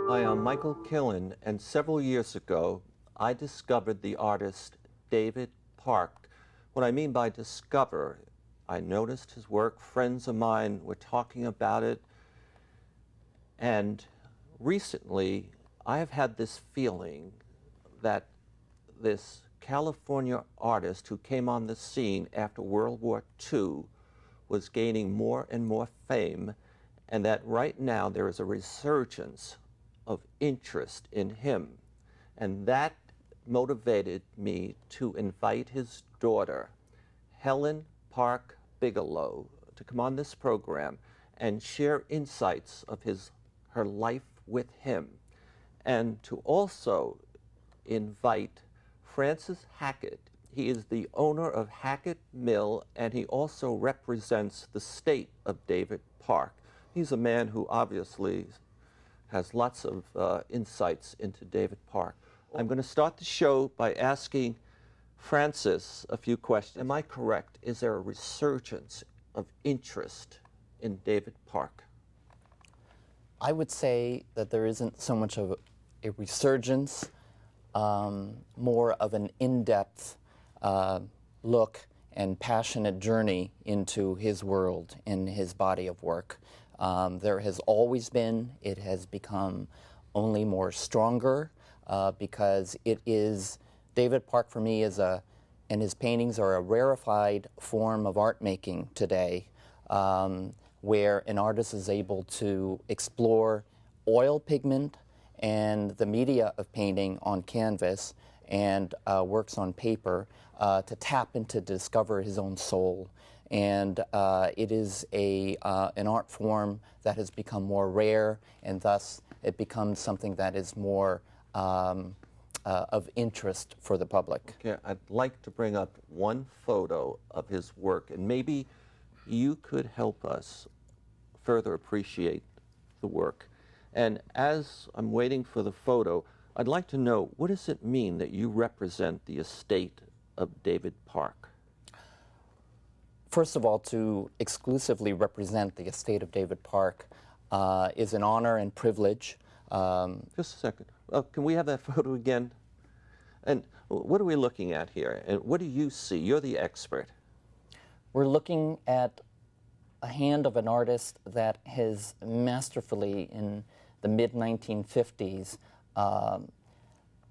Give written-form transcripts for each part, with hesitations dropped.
Hi, I'm Michael Killen, and several years ago, I discovered the artist David Park. What I mean by discover, I noticed his work, friends of mine were talking about it, and recently, I have had this feeling that this California artist who came on the scene after World War II was gaining more and more fame, and that right now there is a resurgence of interest in him. And that motivated me to invite his daughter, Helen Park Bigelow, to come on this program and share insights of her life with him, and to also invite Francis Hackett. He is the owner of Hackett Mill, and he also represents the state of David Park. He's a man who obviously has lots of insights into David Park. I'm going to start the show by asking Francis a few questions. Am I correct? Is there a resurgence of interest in David Park? I would say that there isn't so much of a resurgence, more of an in-depth look and passionate journey into his world and his body of work. There has always been, it has become only more stronger because it is, David Park for me is and his paintings are a rarefied form of art making today, where an artist is able to explore oil pigment and the media of painting on canvas and works on paper to tap into, discover his own soul. And it is an art form that has become more rare, and thus it becomes something that is more of interest for the public. Okay, I'd like to bring up one photo of his work, and maybe you could help us further appreciate the work. And as I'm waiting for the photo, I'd like to know, what does it mean that you represent the estate of David Park? First of all, to exclusively represent the estate of David Park is an honor and privilege. Just a second. Can we have that photo again? And what are we looking at here? And what do you see? You're the expert. We're looking at a hand of an artist that has masterfully, in the mid-1950s,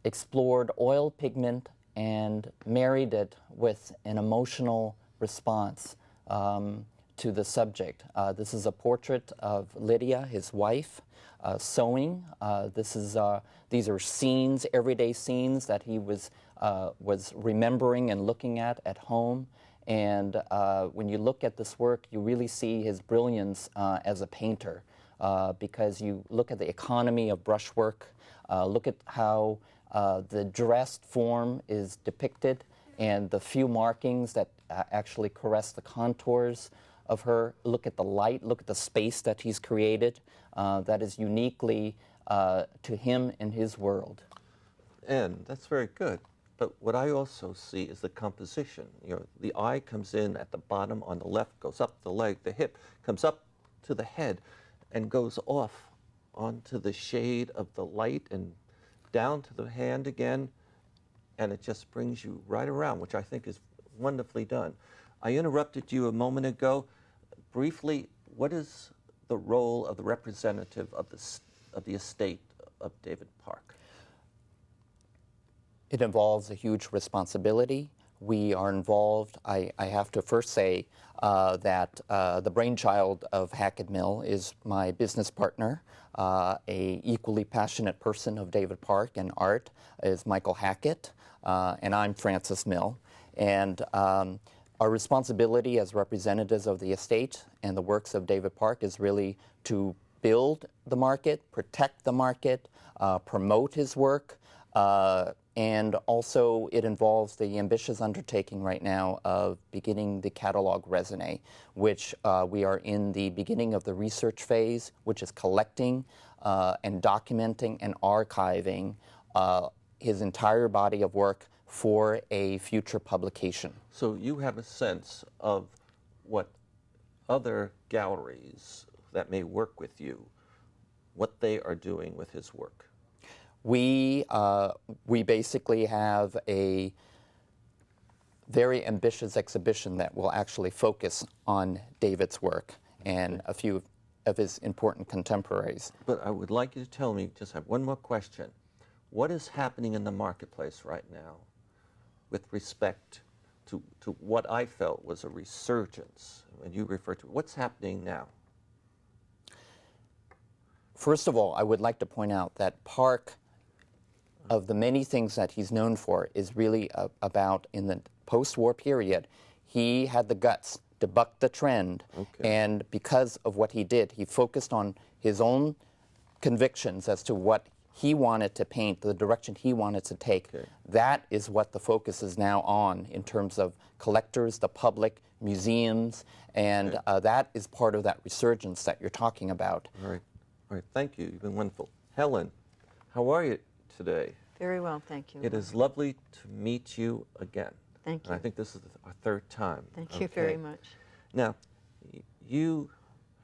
explored oil pigment and married it with an emotional response to the subject. This is a portrait of Lydia, his wife, sewing. These are scenes, everyday scenes that he was remembering and looking at home. And when you look at this work, you really see his brilliance as a painter, because you look at the economy of brushwork, look at how the dressed form is depicted, and the few markings that actually caress the contours of her. Look at the light, look at the space that he's created that is uniquely to him and his world. And that's very good. But what I also see is the composition. You know, the eye comes in at the bottom on the left, goes up the leg, the hip comes up to the head and goes off onto the shade of the light and down to the hand again, and it just brings you right around, which I think is wonderfully done. I interrupted you a moment ago. Briefly, what is the role of the representative of the estate of David Park? It involves a huge responsibility. We are involved, I have to first say that the brainchild of Hackett Mill is my business partner. A equally passionate person of David Park and art is Michael Hackett, and I'm Francis Mill. And our responsibility as representatives of the estate and the works of David Park is really to build the market, protect the market, promote his work, and also it involves the ambitious undertaking right now of beginning the catalog raisonné, which we are in the beginning of the research phase, which is collecting and documenting and archiving his entire body of work for a future publication. So you have a sense of what other galleries that may work with you what they are doing with his work? We basically have a very ambitious exhibition that will actually focus on David's work and a few of his important contemporaries. But I would like you to tell me, just have one more question. What is happening in the marketplace right now with respect to what I felt was a resurgence, and you refer to what's happening now? First of all, I would like to point out that Park, of the many things that he's known for, is really about, in the post-war period, he had the guts to buck the trend, and because of what he did, he focused on his own convictions as to what he wanted to paint, the direction he wanted to take. That is what the focus is now on in terms of collectors, the public, museums, and that is part of that resurgence that you're talking about. All right, thank you. You've been wonderful. Helen, how are you today? Very well, thank you. It is lovely to meet you again. Thank you. And I think this is our third time. Thank you very much. Now, you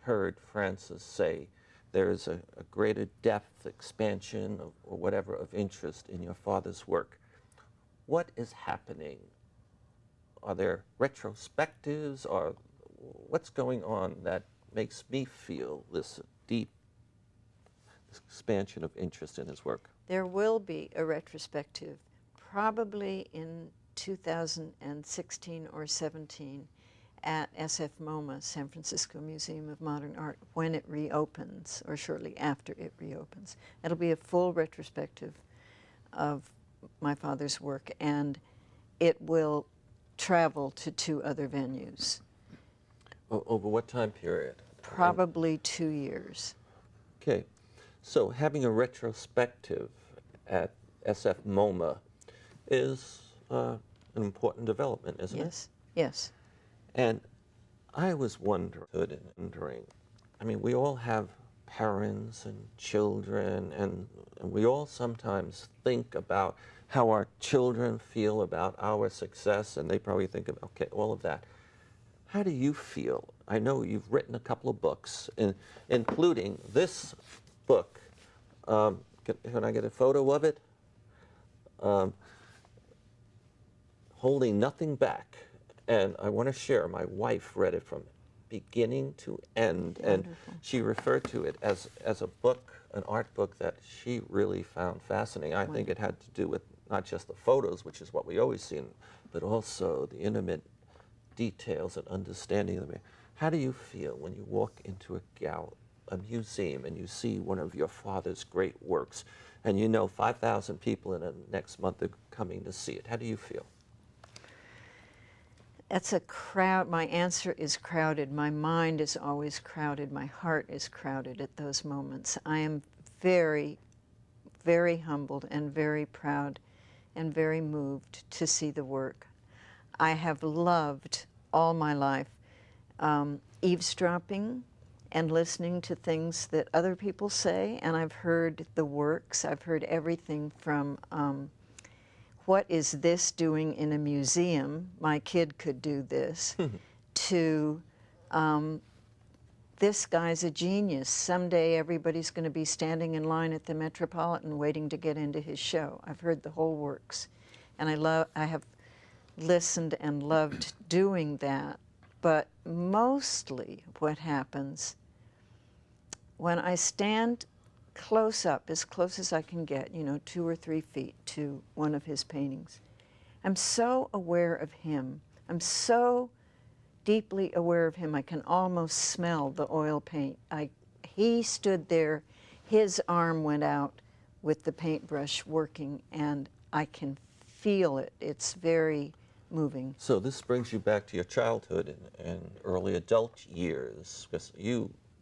heard Francis say there is a greater depth, expansion, or whatever of interest in your father's work. What is happening? Are there retrospectives, or what's going on that makes me feel this deep expansion of interest in his work? There will be a retrospective, probably in 2016 or 17 at SF MoMA, San Francisco Museum of Modern Art, when it reopens, or shortly after it reopens. It'll be a full retrospective of my father's work, and it will travel to 2 other venues. Over what time period? Probably 2 years. Okay, so having a retrospective at SF MoMA is an important development, isn't it? Yes, yes. And I was wondering, I mean, we all have parents and children, and we all sometimes think about how our children feel about our success, and they probably think of, okay, all of that. How do you feel? I know you've written a couple of books, including this book. Can I get a photo of it? Holding Nothing Back. And I want to share, my wife read it from beginning to end, and she referred to it as a book, an art book that she really found fascinating. I think it had to do with not just the photos, which is what we always see, but also the intimate details and understanding of it. How do you feel when you walk into a museum and you see one of your father's great works, and you know 5,000 people in the next month are coming to see it? How do you feel? That's a crowd. My answer is crowded. My mind is always crowded. My heart is crowded at those moments. I am very, very humbled and very proud and very moved to see the work. I have loved all my life eavesdropping and listening to things that other people say, and I've heard the works. I've heard everything from what is this doing in a museum? My kid could do this. To this guy's a genius. Someday everybody's going to be standing in line at the Metropolitan waiting to get into his show. I've heard the whole works, and I have listened and loved doing that. But mostly what happens when I stand close up, as close as I can get, 2 or 3 feet to one of his paintings, I'm so aware of him. I'm so deeply aware of him. I can almost smell the oil paint. He stood there, his arm went out with the paintbrush working, and I can feel it. It's very moving. So this brings you back to your childhood and early adult years, because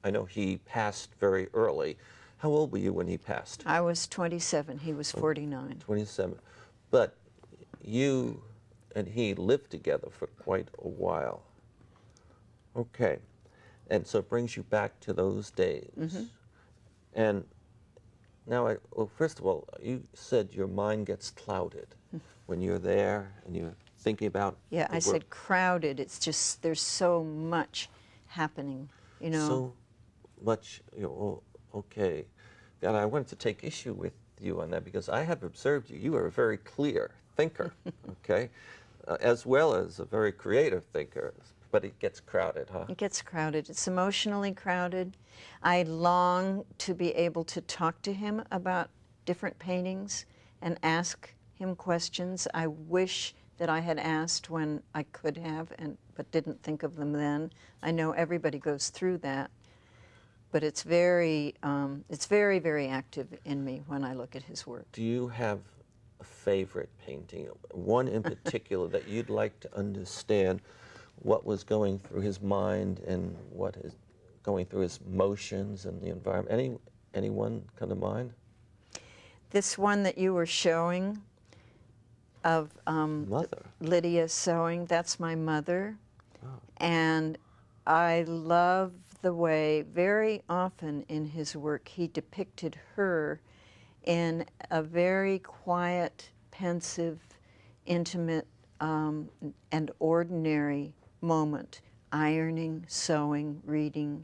I know he passed very early. How old were you when he passed? I was 27. He was 49. 27. But you and he lived together for quite a while. Okay. And so it brings you back to those days. Mm-hmm. And now, well, first of all, you said your mind gets clouded when you're there and you're thinking about Yeah, I said crowded. It's just, there's so much happening, So much, okay. and I wanted to take issue with you on that because I have observed you. You are a very clear thinker, okay, as well as a very creative thinker. But it gets crowded, huh? It gets crowded. It's emotionally crowded. I long to be able to talk to him about different paintings and ask him questions I wish that I had asked when I could have, but didn't think of them then. I know everybody goes through that, but it's very, very active in me when I look at his work. Do you have a favorite painting, one in particular that you'd like to understand what was going through his mind and what is going through his motions and the environment? Anyone come to mind? This one that you were showing of Mother. Lydia sewing, that's my mother. Oh. And I love the way very often in his work he depicted her in a very quiet, pensive, intimate, and ordinary moment, ironing, sewing, reading.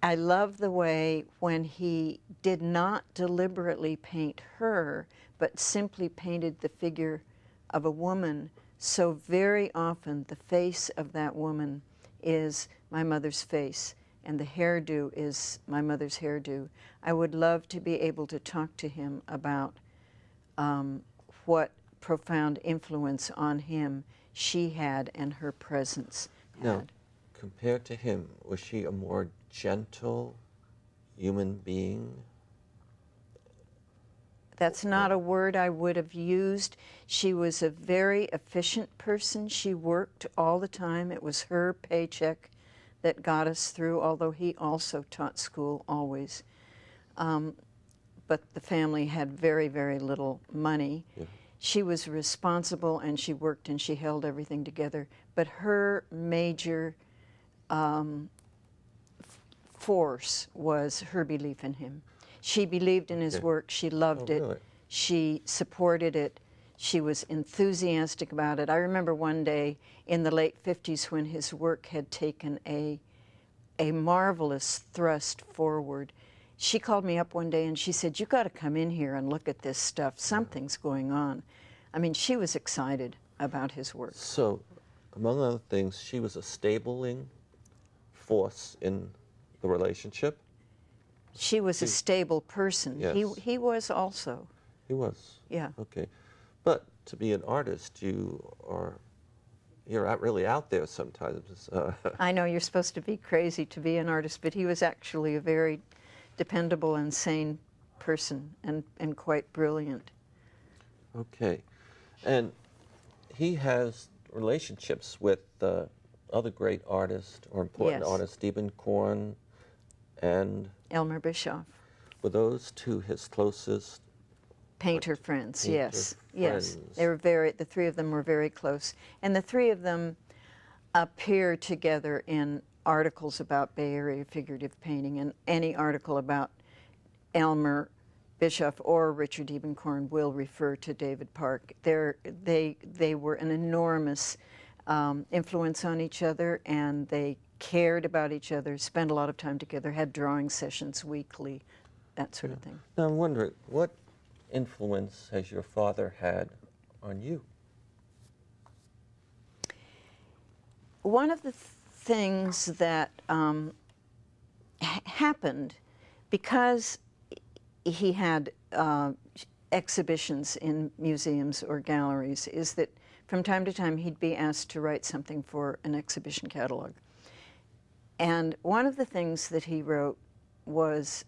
I love the way when he did not deliberately paint her, but simply painted the figure of a woman. So very often the face of that woman is my mother's face, and the hairdo is my mother's hairdo. I would love to be able to talk to him about what profound influence on him she had and her presence had. Now, compared to him, was she a more gentle human being? That's not a word I would have used. She was a very efficient person. She worked all the time. It was her paycheck that got us through, although he also taught school always. But the family had very, very little money. Yeah. She was responsible, and she worked, and she held everything together. But her major force was her belief in him. She believed in his work. She loved it. Really? She supported it. She was enthusiastic about it. I remember one day in the late 50s when his work had taken a marvelous thrust forward. She called me up one day and she said, "You got to come in here and look at this stuff. Something's going on." I mean, she was excited about his work. So, among other things, she was a stabling force in the relationship? She was a stable person. Yes. He was also. He was? Yeah. Okay. But to be an artist, you're really out there sometimes. I know you're supposed to be crazy to be an artist, but he was actually a very dependable and sane person and quite brilliant. Okay. And he has relationships with other great artists or important artists, Stephen Korn and Elmer Bischoff. Were those two his closest painter friends? Yes. Friends. They were the three of them were very close. And the three of them appear together in articles about Bay Area figurative painting, and any article about Elmer Bischoff or Richard Diebenkorn will refer to David Park. They were an enormous influence on each other, and they cared about each other, spent a lot of time together, had drawing sessions weekly, that sort of thing. Now I'm wondering, what influence has your father had on you? One of the things that happened, because he had exhibitions in museums or galleries, is that from time to time he'd be asked to write something for an exhibition catalog. And one of the things that he wrote was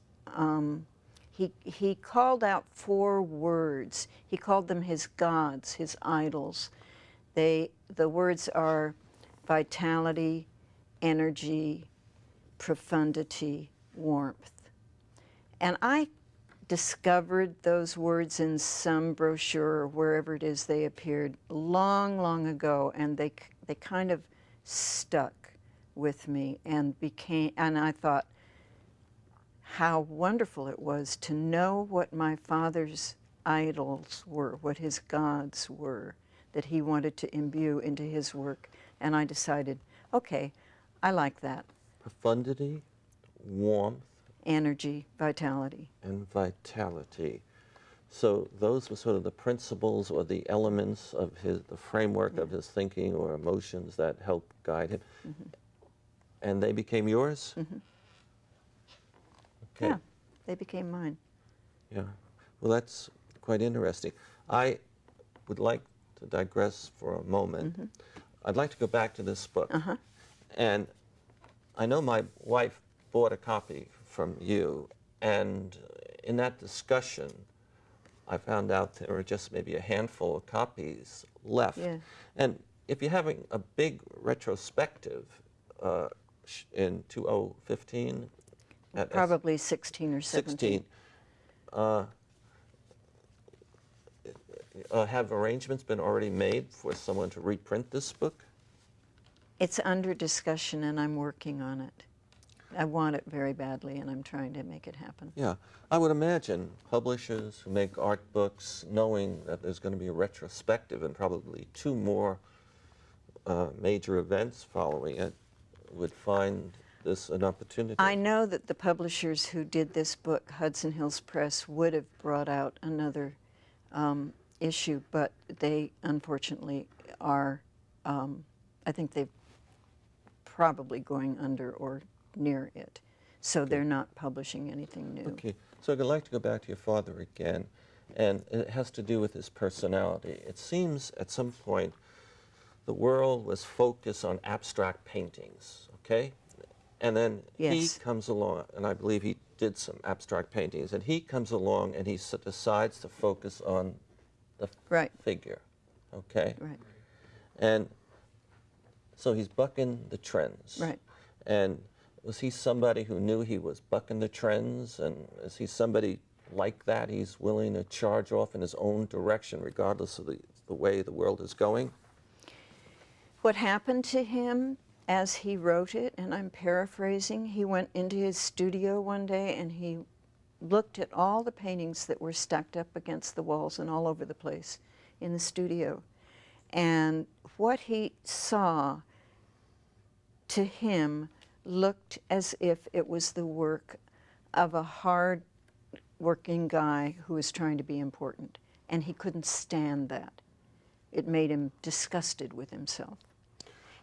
he called out 4 words. He called them his gods, his idols. The words are vitality, energy, profundity, warmth. And I discovered those words in some brochure or wherever it is they appeared long, long ago, and they kind of stuck with me and I thought how wonderful it was to know what my father's idols were, what his gods were, that he wanted to imbue into his work. And I decided, okay, I like that. Profundity, warmth, energy, vitality. And vitality. So those were sort of the principles or the elements of the framework of his thinking or emotions that helped guide him. And they became yours? Okay. Yeah, they became mine. Yeah. Well, that's quite interesting. I would like to digress for a moment. I'd like to go back to this book. And I know my wife bought a copy from you, and in that discussion, I found out there were just maybe a handful of copies left. Yeah. And if you're having a big retrospective in 2015, Probably 16 or 17. 16, have arrangements been already made for someone to reprint this book? It's under discussion, and I'm working on it. I want it very badly, and I'm trying to make it happen. Yeah, I would imagine publishers who make art books, knowing that there's going to be a retrospective and probably 2 more major events following it, would find this an opportunity. I know that the publishers who did this book, Hudson Hills Press, would have brought out another issue, but they unfortunately are, I think they're probably going under or near it. So they're not publishing anything new. Okay, so I'd like to go back to your father again, and it has to do with his personality. It seems at some point the world was focused on abstract paintings, okay? And then he comes along, and I believe he did some abstract paintings, and he comes along and he decides to focus on the figure, okay? Right. And so he's bucking the trends. Right. And was he somebody who knew he was bucking the trends? And is he somebody like that? He's willing to charge off in his own direction regardless of the way the world is going? What happened to him as he wrote it, and I'm paraphrasing, he went into his studio one day and he looked at all the paintings that were stacked up against the walls and all over the place in the studio. And what he saw to him looked as if it was the work of a hard-working guy who was trying to be important, and he couldn't stand that. It made him disgusted with himself.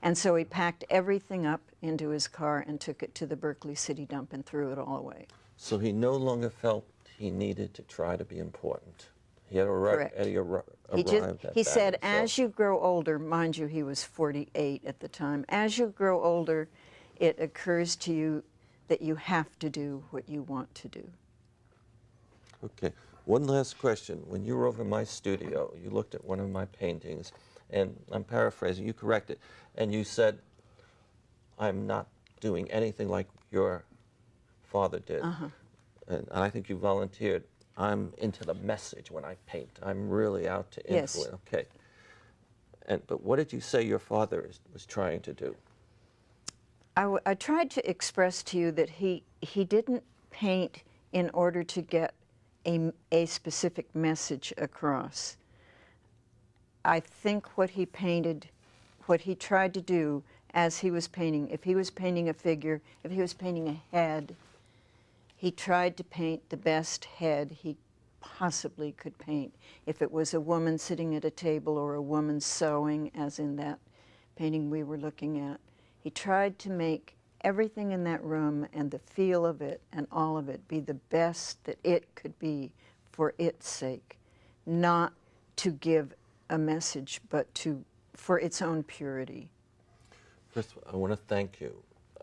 And so he packed everything up into his car and took it to the Berkeley City dump and threw it all away. So he no longer felt he needed to try to be important. He had arrived at that. He said, as you grow older, mind you, he was 48 at the time, as you grow older, it occurs to you that you have to do what you want to do. Okay. One last question. When you were over in my studio, you looked at one of my paintings, and I'm paraphrasing, you corrected, and you said, I'm not doing anything like your father did. And I think you volunteered, I'm into the message when I paint. I'm really out to influence. Okay. But what did you say your father was trying to do? I tried to express to you that he didn't paint in order to get a specific message across. I think what he painted, what he tried to do as he was painting, if he was painting a figure, if he was painting a head, he tried to paint the best head he possibly could paint. If it was a woman sitting at a table or a woman sewing, as in that painting we were looking at, he tried to make everything in that room and the feel of it and all of it be the best that it could be for its sake, not to give a message, but for its own purity. First, I want to thank you.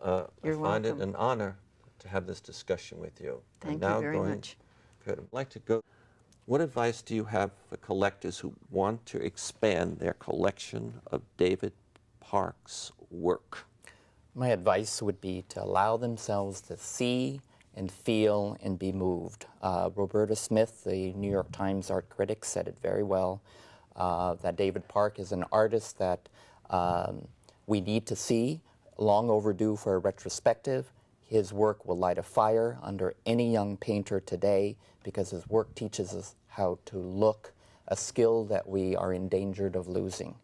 You're I find welcome. it an honor to have this discussion with you. Thank you very much. Good. I'd like to go. What advice do you have for collectors who want to expand their collection of David Park's work? My advice would be to allow themselves to see and feel and be moved. Roberta Smith, the New York Times art critic, said it very well, that David Park is an artist that we need to see, long overdue for a retrospective. His work will light a fire under any young painter today because his work teaches us how to look, a skill that we are endangered of losing.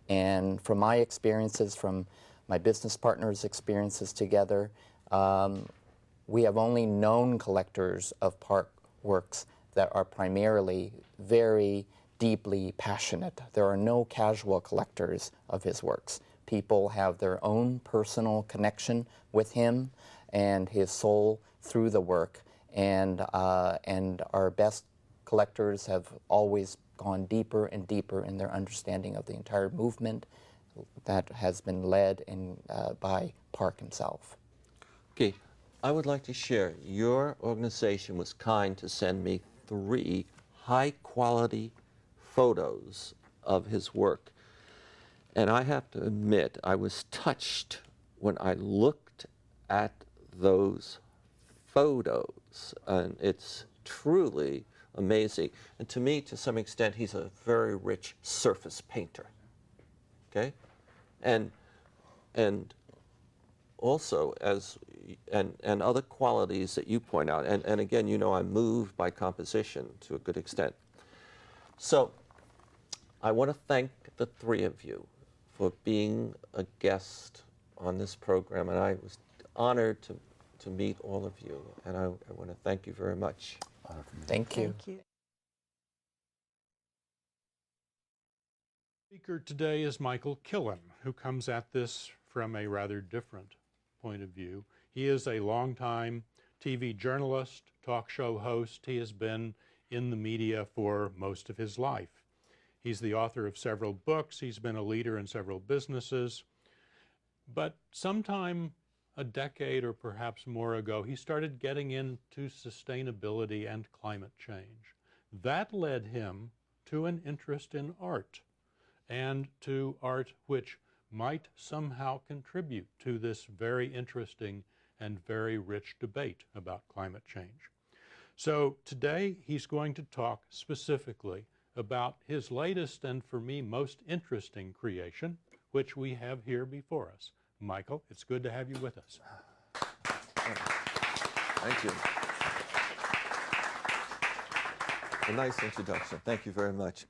And from my experiences, from my business partners' experiences together, we have only known collectors of Park works that are primarily very deeply passionate. There are no casual collectors of his works. People have their own personal connection with him and his soul through the work, and our best collectors have always gone deeper and deeper in their understanding of the entire movement that has been led by Park himself. Okay, I would like to share, your organization was kind to send me 3 high-quality photos of his work. And I have to admit, I was touched when I looked at those photos. And it's truly amazing. And to me, to some extent, he's a very rich surface painter. Okay? And also, and other qualities that you point out, and again, you know, I'm moved by composition to a good extent. So I want to thank the 3 of you for being a guest on this program, and I was honored to meet all of you, and I want to thank you very much. Thank you. Thank you. Speaker today is Michael Killen, who comes at this from a rather different point of view. He is a longtime TV journalist, talk show host. He has been in the media for most of his life. He's the author of several books. He's been a leader in several businesses. But sometime a decade or perhaps more ago, he started getting into sustainability and climate change. That led him to an interest in art, and to art which might somehow contribute to this very interesting and very rich debate about climate change. So today he's going to talk specifically about his latest and for me most interesting creation, which we have here before us. Michael, it's good to have you with us. Thank you. A nice introduction. Thank you very much.